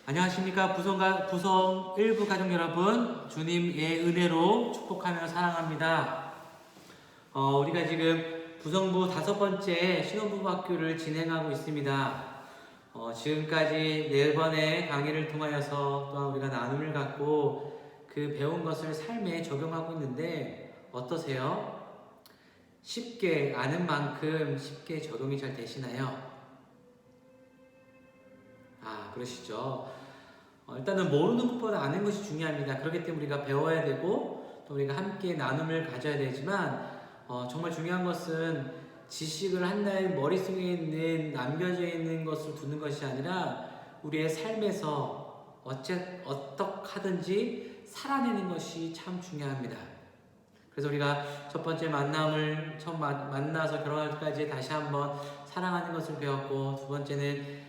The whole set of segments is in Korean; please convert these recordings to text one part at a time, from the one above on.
안녕하십니까 부성 일부 가족 여러분, 주님의 은혜로 축복하며 사랑합니다. 우리가 지금 부성부 5번째 신혼부부 학교를 진행하고 있습니다. 지금까지 4번의 강의를 통하여서 또한 우리가 나눔을 갖고 그 배운 것을 삶에 적용하고 있는데 어떠세요? 쉽게 아는 만큼 쉽게 적용이 잘 되시나요? 그러시죠. 일단은 모르는 것보다 아는 것이 중요합니다. 그렇기 때문에 우리가 배워야 되고 또 우리가 함께 나눔을 가져야 되지만 정말 중요한 것은 지식을 한나의 머릿속에 있는 남겨져 있는 것을 두는 것이 아니라 우리의 삶에서 어떻게 하든지 살아내는 것이 참 중요합니다. 그래서 우리가 첫 번째 만남을 처음 만나서 결혼할 때까지 다시 한번 사랑하는 것을 배웠고, 두 번째는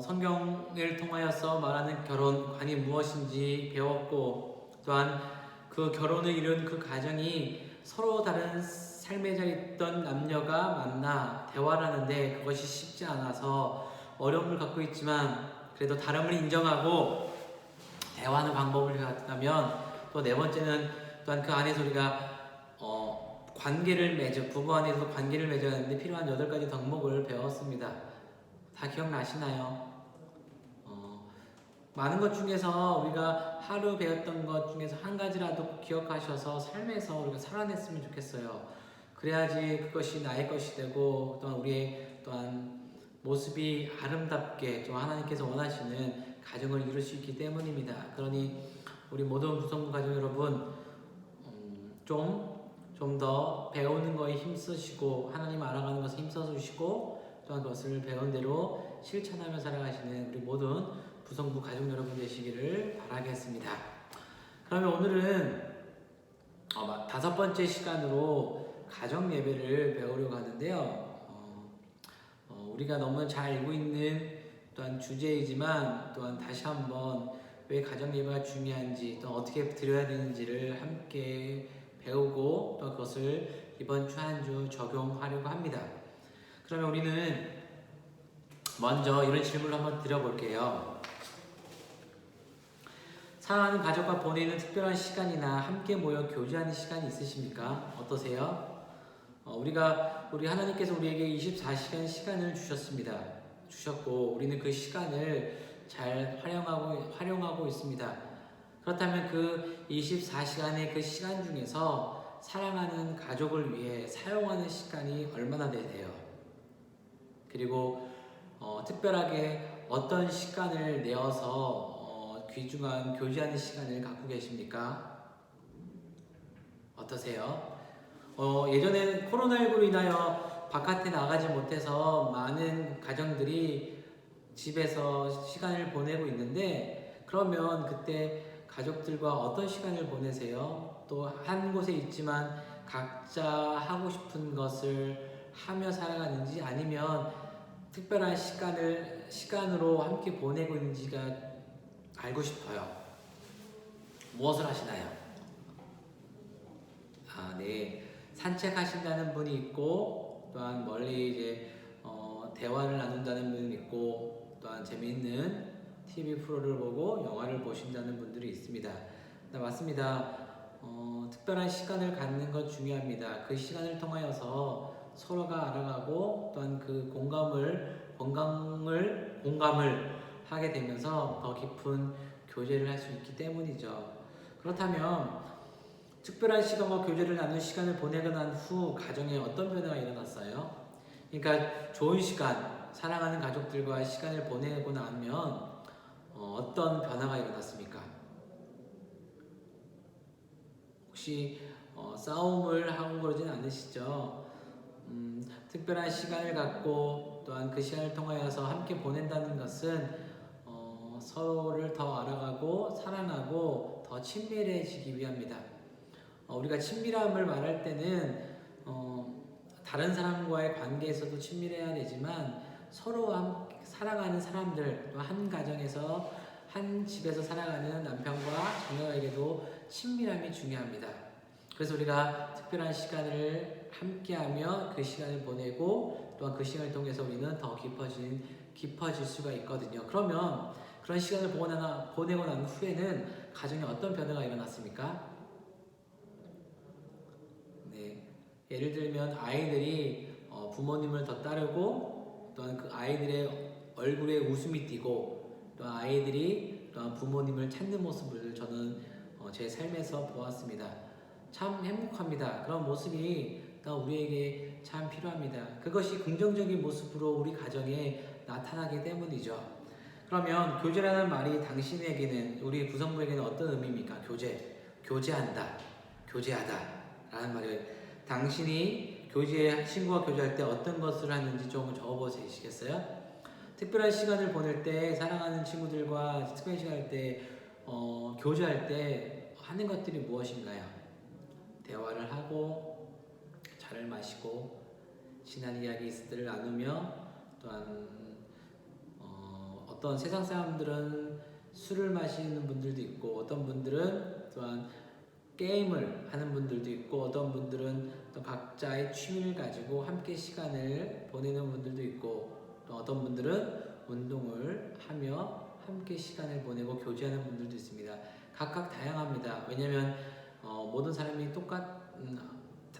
성경을 통하여서 말하는 결혼관이 무엇인지 배웠고, 또한 그 결혼을 이룬 그 가정이 서로 다른 삶에 져 있던 남녀가 만나 대화를 하는데 그것이 쉽지 않아서 어려움을 갖고 있지만 그래도 다름을 인정하고 대화하는 방법을 갖다면, 또 네 번째는 또한 그 안에서 우리가 관계를 부부 안에서 관계를 맺어야 하는데 필요한 8가지 덕목을 배웠습니다. 다 기억나시나요? 많은 것 중에서 우리가 하루 배웠던 것 중에서 한 가지라도 기억하셔서 삶에서 우리가 살아냈으면 좋겠어요. 그래야지 그것이 나의 것이 되고 또한 우리의 또한 모습이 아름답게 또 하나님께서 원하시는 가정을 이룰 수 있기 때문입니다. 그러니 우리 모든 부성부 가족 여러분, 좀 더 배우는 거에 힘쓰시고 하나님 알아가는 것에 힘써주시고 또한 그것을 배운 대로 실천하며 살아가시는 우리 모든 부성부 가족 여러분 되시기를 바라겠습니다. 그러면 오늘은 5번째 시간으로 가정 예배를 배우려고 하는데요. 우리가 너무 잘 알고 있는 또한 주제이지만 또한 다시 한번 왜 가정 예배가 중요한지 또 어떻게 드려야 되는지를 함께 배우고 또 그것을 이번 주 한 주 적용하려고 합니다. 그러면 우리는 먼저 이런 질문을 한번 드려볼게요. 사랑하는 가족과 보내는 특별한 시간이나 함께 모여 교제하는 시간이 있으십니까? 어떠세요? 우리 하나님께서 우리에게 24시간 시간을 주셨고 우리는 그 시간을 잘 활용하고 있습니다. 그렇다면 그 24시간의 그 시간 중에서 사랑하는 가족을 위해 사용하는 시간이 얼마나 되세요? 그리고 특별하게 어떤 시간을 내어서 귀중한 교제하는 시간을 갖고 계십니까? 어떠세요? 예전에 코로나19로 인하여 바깥에 나가지 못해서 많은 가정들이 집에서 시간을 보내고 있는데, 그러면 그때 가족들과 어떤 시간을 보내세요? 또 한 곳에 있지만 각자 하고 싶은 것을 하며 살아가는지, 아니면 특별한 시간으로 함께 보내고 있는지가 알고 싶어요. 무엇을 하시나요? 네. 산책하신다는 분이 있고, 또한 멀리 이제 대화를 나눈다는 분이 있고, 또한 재미있는 TV 프로를 보고 영화를 보신다는 분들이 있습니다. 맞습니다. 특별한 시간을 갖는 것 중요합니다. 그 시간을 통하여서 서로가 알아가고 또한 그 공감을 하게 되면서 더 깊은 교제를 할 수 있기 때문이죠. 그렇다면 특별한 시간과 교제를 나눈 시간을 보내고 난 후 가정에 어떤 변화가 일어났어요? 그러니까 좋은 시간, 사랑하는 가족들과 시간을 보내고 나면 어떤 변화가 일어났습니까? 혹시 싸움을 하고 그러진 않으시죠? 특별한 시간을 갖고 또한 그 시간을 통하여서 함께 보낸다는 것은 서로를 더 알아가고 사랑하고 더 친밀해지기 위함이다. 우리가 친밀함을 말할 때는 다른 사람과의 관계에서도 친밀해야 되지만 서로 사랑하는 사람들, 또 한 가정에서 한 집에서 살아가는 남편과 자녀에게도 친밀함이 중요합니다. 그래서 우리가 특별한 시간을 함께하며 그 시간을 보내고 또한 그 시간을 통해서 우리는 더 깊어질 수가 있거든요. 그런 시간을 보내고 난 후에는 가정에 어떤 변화가 일어났습니까? 네, 예를 들면 아이들이 부모님을 더 따르고 또한 그 아이들의 얼굴에 웃음이 띄고 또 아이들이 또한 부모님을 찾는 모습을 저는 제 삶에서 보았습니다. 참 행복합니다. 그런 모습이 또 우리에게 참 필요합니다. 그것이 긍정적인 모습으로 우리 가정에 나타나기 때문이죠. 그러면 교제라는 말이 당신에게는, 우리 구성부에게는 어떤 의미입니까? 교제한다, 교제하다 라는 말을, 당신이 친구와 교제할 때 어떤 것을 하는지 좀 적어보시겠어요? 특별한 시간을 보낼 때, 사랑하는 친구들과 특별한 시간을 때, 교제할 때 하는 것들이 무엇인가요? 대화를 하고, 차를 마시고, 지난 이야기들을 나누며, 또한 어떤 세상 사람들은 술을 마시는 분들도 있고, 어떤 분들은 또한 게임을 하는 분들도 있고, 어떤 분들은 또 각자의 취미를 가지고 함께 시간을 보내는 분들도 있고, 또 어떤 분들은 운동을 하며 함께 시간을 보내고 교제하는 분들도 있습니다. 각각 다양합니다. 왜냐하면 모든 사람이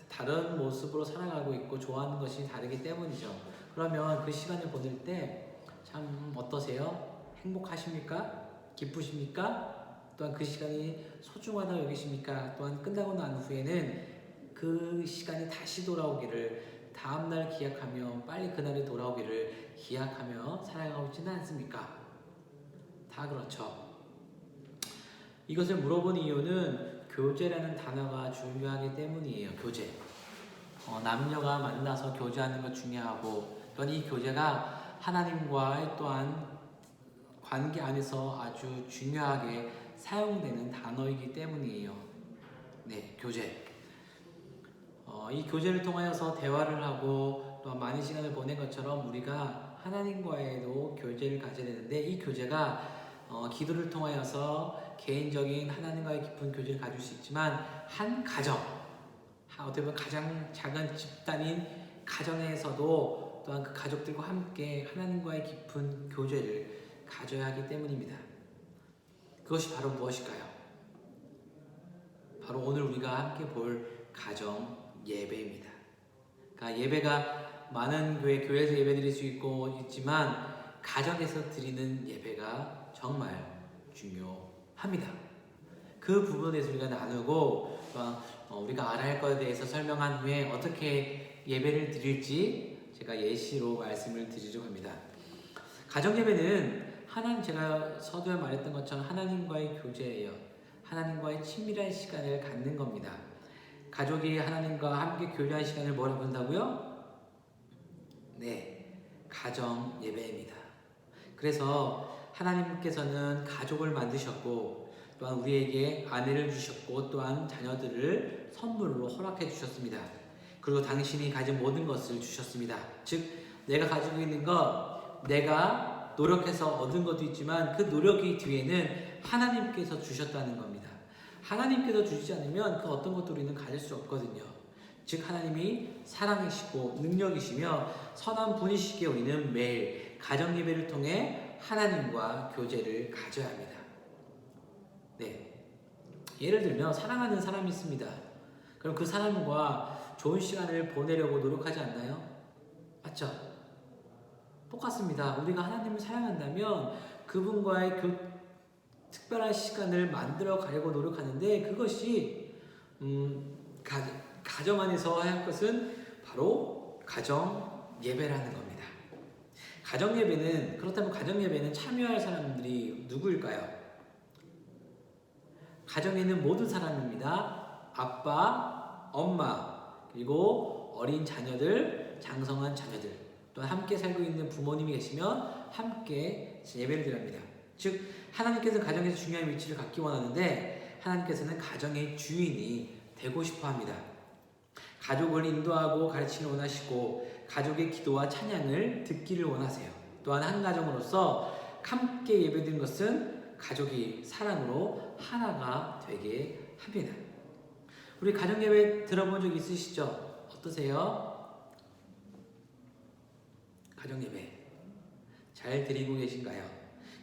다른 모습으로 살아가고 있고 좋아하는 것이 다르기 때문이죠. 그러면 그 시간을 보낼 때 참 어떠세요? 행복하십니까? 기쁘십니까? 또한 그 시간이 소중하다고 여기십니까? 또한 끝나고 난 후에는 그 시간이 다시 돌아오기를, 다음날 기약하며 빨리 그날이 돌아오기를 기약하며 살아가고 있지는 않습니까? 다 그렇죠. 이것을 물어본 이유는 교제라는 단어가 중요하기 때문이에요. 교제. 남녀가 만나서 교제하는 것 중요하고, 또한 이 교제가 하나님과의 또한 관계 안에서 아주 중요하게 사용되는 단어이기 때문이에요. 네, 교제. 이 교제를 통하여서 대화를 하고 또 많은 시간을 보낸 것처럼 우리가 하나님과에도 교제를 가져야 되는데, 이 교제가 기도를 통하여서 개인적인 하나님과의 깊은 교제를 가질 수 있지만, 한 가정, 어떻게 보면 가장 작은 집단인 가정에서도 또한 그 가족들과 함께 하나님과의 깊은 교제를 가져야 하기 때문입니다. 그것이 바로 무엇일까요? 바로 오늘 우리가 함께 볼 가정 예배입니다. 그러니까 예배가 많은 교회에서 예배드릴 수 있지만 가정에서 드리는 예배가 정말 중요합니다. 그 부분에 대해서 우리가 나누고, 우리가 알아야 할 것에 대해서 설명한 후에 어떻게 예배를 드릴지 제가 예시로 말씀을 드리려고 합니다. 가정 예배는 제가 서두에 말했던 것처럼 하나님과의 교제예요. 하나님과의 친밀한 시간을 갖는 겁니다. 가족이 하나님과 함께 교제한 시간을 뭐라고 한다고요? 네, 가정 예배입니다. 그래서 하나님께서는 가족을 만드셨고, 또한 우리에게 아내를 주셨고, 또한 자녀들을 선물로 허락해 주셨습니다. 그리고 당신이 가진 모든 것을 주셨습니다. 즉, 내가 가지고 있는 것, 내가 노력해서 얻은 것도 있지만 그 노력의 뒤에는 하나님께서 주셨다는 겁니다. 하나님께서 주시지 않으면 그 어떤 것도 우리는 가질 수 없거든요. 즉, 하나님이 사랑이시고 능력이시며 선한 분이시기에 우리는 매일 가정 예배를 통해 하나님과 교제를 가져야 합니다. 네, 예를 들면 사랑하는 사람이 있습니다. 그럼 그 사람과 좋은 시간을 보내려고 노력하지 않나요? 맞죠? 똑같습니다. 우리가 하나님을 사랑한다면 그분과의 특별한 시간을 만들어 가려고 노력하는데, 그것이 가정 안에서 할 것은 바로 가정 예배라는 겁니다. 그렇다면 가정 예배는 참여할 사람들이 누구일까요? 가정에 있는 모든 사람입니다. 아빠, 엄마, 그리고 어린 자녀들, 장성한 자녀들, 또 함께 살고 있는 부모님이 계시면 함께 예배를 드립니다. 즉, 하나님께서는 가정에서 중요한 위치를 갖기 원하는데, 하나님께서는 가정의 주인이 되고 싶어 합니다. 가족을 인도하고 가르치기를 원하시고, 가족의 기도와 찬양을 듣기를 원하세요. 또한 한 가정으로서 함께 예배드리는 것은 가족이 사랑으로 하나가 되게 합니다. 우리 가정 예배 들어본 적 있으시죠? 어떠세요? 가정 예배 잘 드리고 계신가요?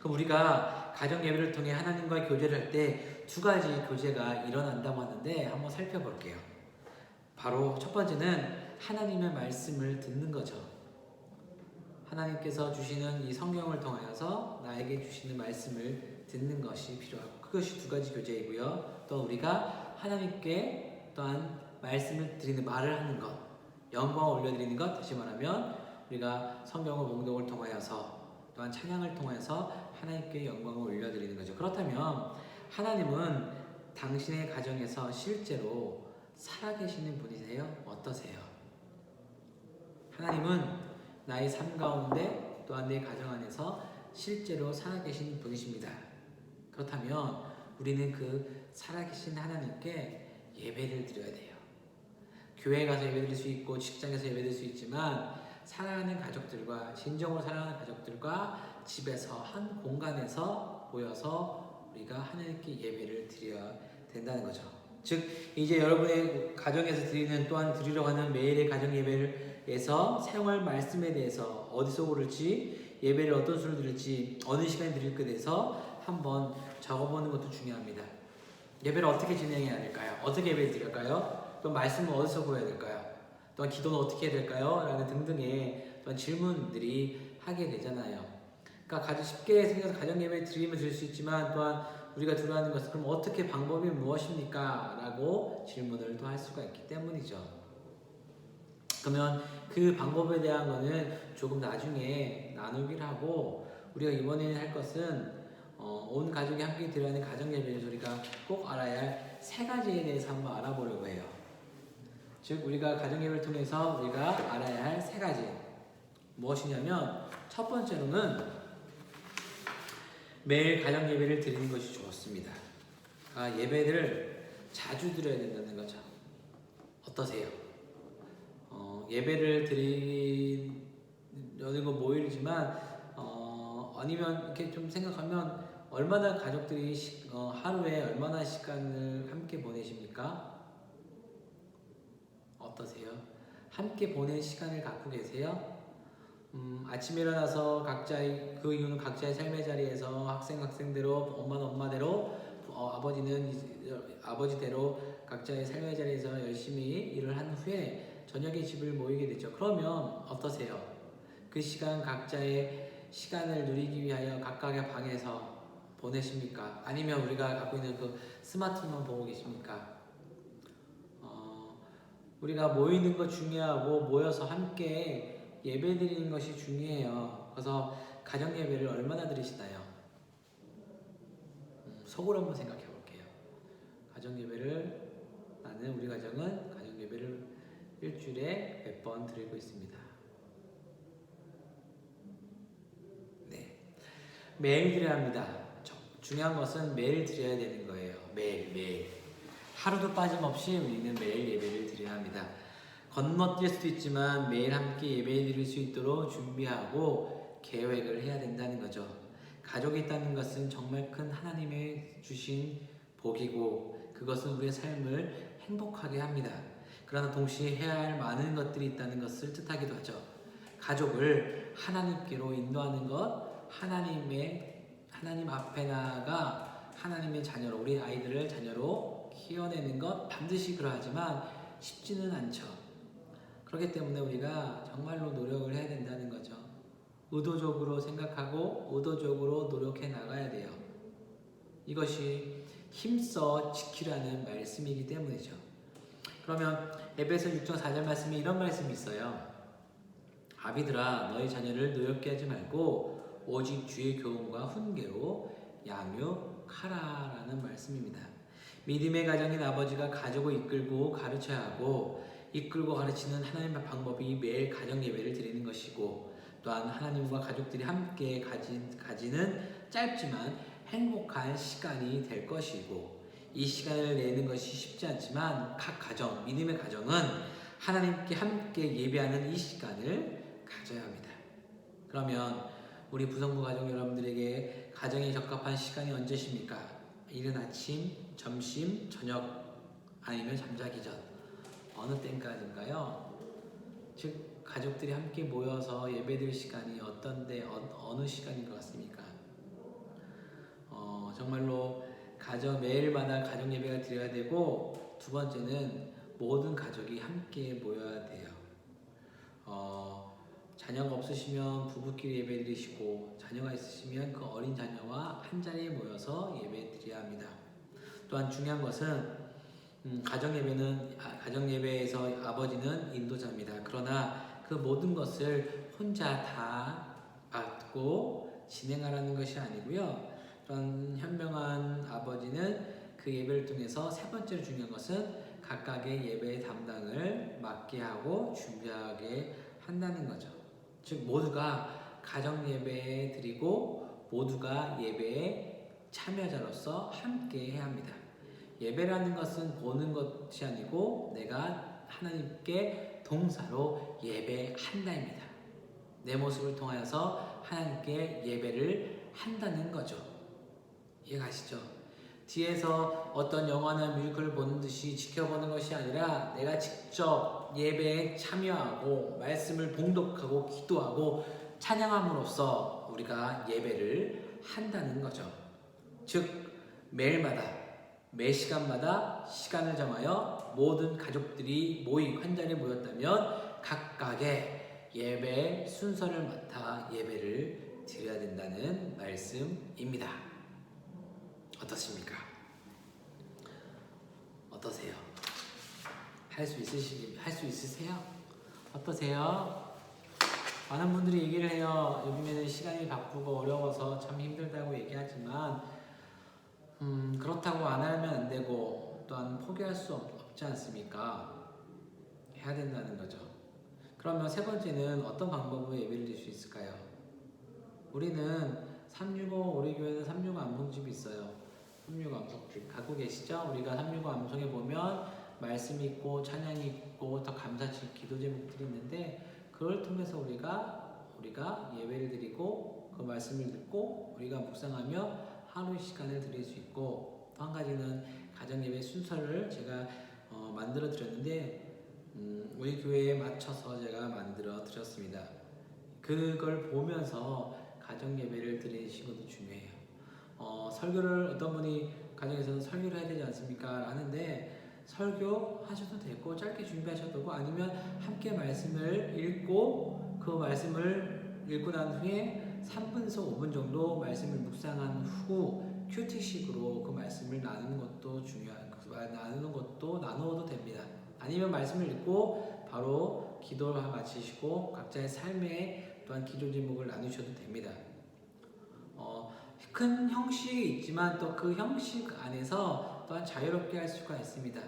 그럼 우리가 가정 예배를 통해 하나님과의 교제를 할 때 두 가지 교제가 일어난다고 하는데 한번 살펴볼게요. 바로 첫 번째는 하나님의 말씀을 듣는 거죠. 하나님께서 주시는 이 성경을 통하여서 나에게 주시는 말씀을 듣는 것이 필요하고, 그것이 두 가지 교제이고요. 또 우리가 하나님께 또한 말씀을 드리는, 말을 하는 것, 영광을 올려드리는 것, 다시 말하면 우리가 성경을 봉독을 통하여서 또한 찬양을 통해서 하나님께 영광을 올려드리는 거죠. 그렇다면 하나님은 당신의 가정에서 실제로 살아계시는 분이세요? 어떠세요? 하나님은 나의 삶 가운데 또한 내 가정 안에서 실제로 살아계신 분이십니다. 그렇다면 우리는 그 살아계신 하나님께 예배를 드려야 돼요. 교회에 가서 예배드릴 수 있고 직장에서 예배드릴 수 있지만 사랑하는 가족들과, 진정으로 사랑하는 가족들과 집에서 한 공간에서 모여서 우리가 하나님께 예배를 드려야 된다는 거죠. 즉 이제 여러분의 가정에서 드리는, 또한 드리려고 하는 매일의 가정 예배에서 사용할 말씀에 대해서 어디서 고를지, 예배를 어떤 수로 드릴지, 어느 시간에 드릴 것에 대해서 한번 적어보는 것도 중요합니다. 예배를 어떻게 진행해야 될까요? 어떻게 예배를 드릴까요? 또 말씀은 어디서 구해야 될까요? 또한 기도는 어떻게 해야 될까요? 라는 등등의 또한 질문들이 하게 되잖아요. 그러니까 아주 쉽게 생겨서 가정 예배 드리면 드릴 수 있지만, 또한 우리가 들어가는 것은 그럼 어떻게, 방법이 무엇입니까? 라고 질문을 또 할 수가 있기 때문이죠. 그러면 그 방법에 대한 거는 조금 나중에 나누기를 하고, 우리가 이번에 할 것은 온 가족이 함께 드려야 하는 가정 예배에서 우리가 꼭 알아야 할 세 가지에 대해서 한번 알아보려고 해요. 즉 우리가 가정 예배를 통해서 우리가 알아야 할 세 가지 무엇이냐면, 첫 번째로는 매일 가정 예배를 드리는 것이 좋습니다. 예배를 자주 드려야 된다는 거죠. 어떠세요? 예배를 드리려는 건 모일이지만 아니면 이렇게 좀 생각하면, 얼마나 가족들이 하루에 얼마나 시간을 함께 보내십니까? 어떠세요? 함께 보낸 시간을 갖고 계세요? 아침에 일어나서 그 이유는 각자의 삶의 자리에서 학생대로, 엄마는 엄마대로, 아버지는 아버지대로 각자의 삶의 자리에서 열심히 일을 한 후에 저녁에 집을 모이게 되죠. 그러면 어떠세요? 그 시간, 각자의 시간을 누리기 위하여 각각의 방에서 보내십니까? 아니면 우리가 갖고 있는 그 스마트폰만 보고 계십니까? 우리가 모이는 것 중요하고, 모여서 함께 예배 드리는 것이 중요해요. 그래서 가정 예배를 얼마나 드리시나요? 속으로 한번 생각해 볼게요. 가정 예배를, 우리 가정은 가정 예배를 일주일에 몇 번 드리고 있습니다. 네, 매일 드려야 합니다. 중요한 것은 매일 드려야 되는 거예요. 매일 하루도 빠짐없이 우리는 매일 예배를 드려야 합니다. 건너뛸 수도 있지만 매일 함께 예배 드릴 수 있도록 준비하고 계획을 해야 된다는 거죠. 가족이 있다는 것은 정말 큰 하나님의 주신 복이고, 그것은 우리의 삶을 행복하게 합니다. 그러나 동시에 해야 할 많은 것들이 있다는 것을 뜻하기도 하죠. 가족을 하나님께로 인도하는 것, 하나님 앞에 나아가 하나님의 자녀로, 우리 아이들을 자녀로 키워내는 것, 반드시 그러하지만 쉽지는 않죠. 그렇기 때문에 우리가 정말로 노력을 해야 된다는 거죠. 의도적으로 생각하고 의도적으로 노력해 나가야 돼요. 이것이 힘써 지키라는 말씀이기 때문이죠. 그러면 에베소 6장 4절 말씀에 이런 말씀이 있어요. 아비들아, 너희 자녀를 노엽게 하지 말고 오직 주의 교훈과 훈계로 양육하라라는 말씀입니다. 믿음의 가정인 아버지가 가족을 이끌고 가르쳐야 하고, 이끌고 가르치는 하나님의 방법이 매일 가정 예배를 드리는 것이고, 또한 하나님과 가족들이 함께 가지는 짧지만 행복한 시간이 될 것이고, 이 시간을 내는 것이 쉽지 않지만 각 가정, 믿음의 가정은 하나님께 함께 예배하는 이 시간을 가져야 합니다. 그러면 우리 부성부 가족 여러분들에게 가정에 적합한 시간이 언제십니까? 이른 아침, 점심, 저녁, 아니면 잠자기 전, 어느 때까지인가요? 즉 가족들이 함께 모여서 예배드릴 시간이 어느 시간인 것 같습니까? 정말로 매일마다 가정 예배가 드려야 되고, 두 번째는 모든 가족이 함께 모여야 돼요. 자녀가 없으시면 부부끼리 예배 드리시고, 자녀가 있으시면 그 어린 자녀와 한 자리에 모여서 예배 드려야 합니다. 또한 중요한 것은 가정 예배에서 아버지는 인도자입니다. 그러나 그 모든 것을 혼자 다 맡고 진행하라는 것이 아니고요. 또한 현명한 아버지는 그 예배를 통해서 세 번째로 중요한 것은 각각의 예배의 담당을 맡게 하고 준비하게 한다는 거죠. 즉 모두가 가정 예배에 드리고 모두가 예배에 참여자로서 함께 해야 합니다. 예배라는 것은 보는 것이 아니고 내가 하나님께 동사로 예배한다입니다. 내 모습을 통하여서 하나님께 예배를 한다는 거죠. 이해가시죠? 뒤에서 어떤 영화나 뮤지컬을 보는 듯이 지켜보는 것이 아니라 내가 직접 예배에 참여하고 말씀을 봉독하고 기도하고 찬양함으로써 우리가 예배를 한다는 거죠. 즉 매일마다 매 시간마다 시간을 정하여 모든 가족들이 한 자리에 모였다면 각각의 예배 순서를 맡아 예배를 드려야 된다는 말씀입니다. 어떻습니까? 어떠세요? 할 수 있으세요? 어떠세요? 많은 분들이 얘기를 해요. 요즘에는 시간이 바쁘고 어려워서 참 힘들다고 얘기하지만 그렇다고 안 하면 안 되고 또한 포기할 수 없지 않습니까? 해야 된다는 거죠. 그러면 세 번째는 어떤 방법으로 예배를 드릴 수 있을까요? 우리는 365 우리 교회는 365 암송집이 있어요. 365 암송집 갖고 계시죠? 우리가 365 암송에 보면 말씀이 있고 찬양이 있고 더 감사치 기도 제목들이 있는데 그걸 통해서 우리가 예배를 드리고 그 말씀을 듣고 우리가 묵상하며 하루의 시간을 드릴 수 있고 또 한 가지는 가정 예배 순서를 제가 만들어 드렸는데 우리 교회에 맞춰서 제가 만들어 드렸습니다. 그걸 보면서 가정 예배를 드리시는 것도 중요해요. 설교를 어떤 분이 가정에서는 설교를 해야 되지 않습니까? 하는데 설교 하셔도 되고 짧게 준비하셔도 되고 아니면 함께 말씀을 읽고 그 말씀을 읽고 난 후에 3분에서 5분 정도 말씀을 묵상한 후 큐티식으로 그 말씀을 나누는 것도 나누어도 됩니다. 아니면 말씀을 읽고 바로 기도를 마치시고 각자의 삶에 또한 기도 제목을 나누셔도 됩니다. 큰 형식이 있지만 또 그 형식 안에서 또한 자유롭게 할 수가 있습니다.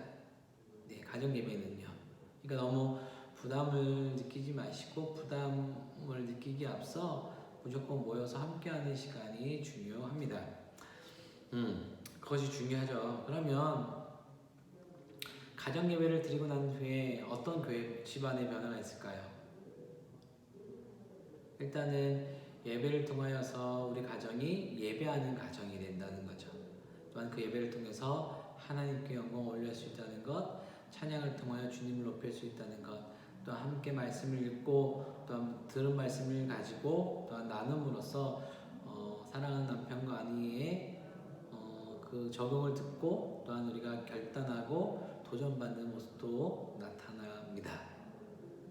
네, 가정 예배는요. 그러니까 너무 부담을 느끼지 마시고 부담을 느끼기 앞서 무조건 모여서 함께하는 시간이 중요합니다. 그것이 중요하죠. 그러면 가정 예배를 드리고 난 후에 어떤 교회 집안의 변화가 있을까요? 일단은 예배를 통하여서 우리 가정이 예배하는 가정이 된다는 거죠. 또한 그 예배를 통해서 하나님께 영광을 올릴 수 있다는 것, 찬양을 통하여 주님을 높일 수 있다는 것, 또한 함께 말씀을 읽고 또한 들은 말씀을 가지고 또한 나눔으로써 사랑하는 남편과 아내의 그 적용을 듣고 또한 우리가 결단하고 도전받는 모습도 나타납니다.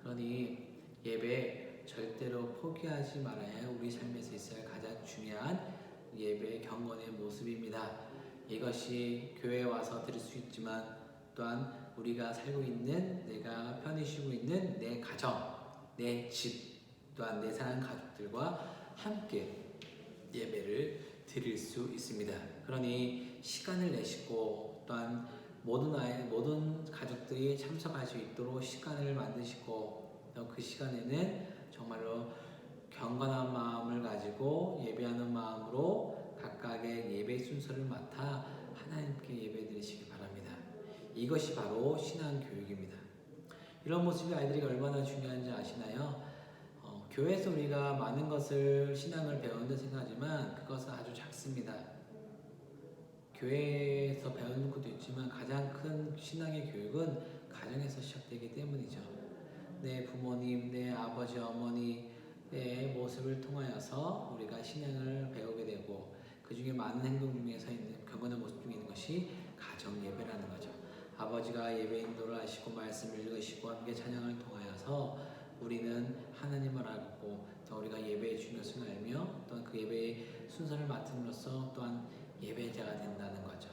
그러니 예배 절대로 포기하지 말아야 우리 삶에서 있어야 가장 중요한 예배의 경건의 모습입니다. 이것이 교회에 와서 드릴 수 있지만 또한 우리가 살고 있는 내가 편히 쉬고 있는 내 가정, 내 집, 또한 내 사랑하는 가족들과 함께 예배를 드릴 수 있습니다. 그러니 시간을 내시고 또한 모든 가족들이 참석할 수 있도록 시간을 만드시고 또 그 시간에는 정말로 경건한 마음을 가지고 예배하는 마음으로 각각의 예배 순서를 맡아 하나님께 예배 드리시기 바랍니다. 이것이 바로 신앙 교육입니다. 이런 모습이 아이들에게 얼마나 중요한지 아시나요? 교회에서 우리가 많은 것을 신앙을 배운다 생각하지만 그것은 아주 작습니다. 교회에서 배우는 것도 있지만 가장 큰 신앙의 교육은 가정에서 시작되기 때문이죠. 내 부모님, 내 아버지, 어머니 의 모습을 통하여서 우리가 신앙을 배우게 되고 그 중에 중에 많은 행동 중에서 있는 경건한 모습 중에 있는 것이 가정 예배라는 거죠. 아버지가 예배 인도를 하시고 말씀을 읽으시고 함께 찬양을 통하여서 우리는 하나님을 알고 또 우리가 예배의 중요성을 알며 또한 그 예배의 순서를 맡음으로써 또한 예배자가 된다는 거죠.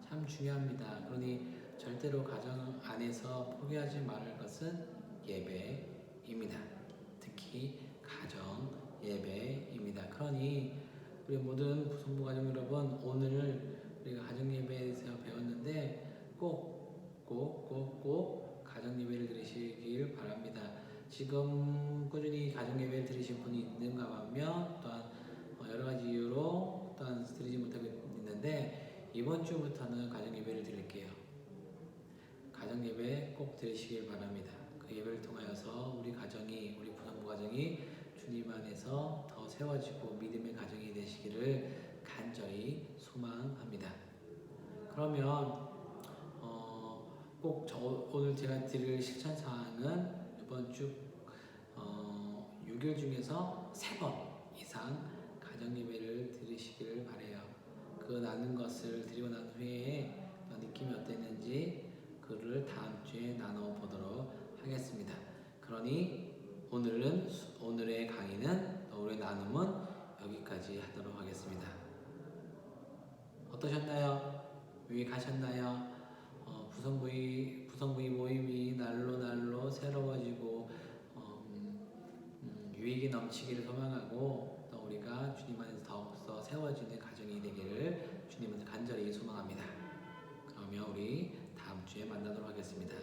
참 중요합니다. 그러니 절대로 가정 안에서 포기하지 말을 것은 예배입니다. 특히 가정 예배입니다. 그러니 우리 모든 부성부 가정 여러분, 오늘 우리가 가정 예배에서 배웠는데 꼭 가정 예배를 드리시길 바랍니다. 지금 꾸준히 가정 예배를 드리신 분이 있는가 하면 또한 여러 가지 이유로 또한 드리지 못하고 있는데 이번 주부터는 가정 예배를 드릴게요. 가정 예배 꼭 드리시길 바랍니다. 그 예배를 통하여서 우리 가정이, 우리 부성부 가정이 주님 안에서 더 세워지고 믿음의 가정이 되시기를 간절히 소망합니다. 그러면 꼭 오늘 제가 드릴 실천 사항은 이번 주 6일 중에서 3번 이상 가정 예배를 드리시기를 바래요. 그 나눈 것을 드리고 난 후에 느낌이 어땠는지 그를 다음 주에 나눠 보도록 하겠습니다. 그러니 오늘의 강의는 오늘의 나눔은 여기까지 하도록 하겠습니다. 어떠셨나요? 유익하셨나요? 부성부의 모임이 날로 새로워지고 유익이 넘치기를 소망하고 또 우리가 주님 안에서 더욱더 세워지는 가정이 되기를 주님한테 간절히 소망합니다. 그러면 우리 다음 주에 만나도록 하겠습니다.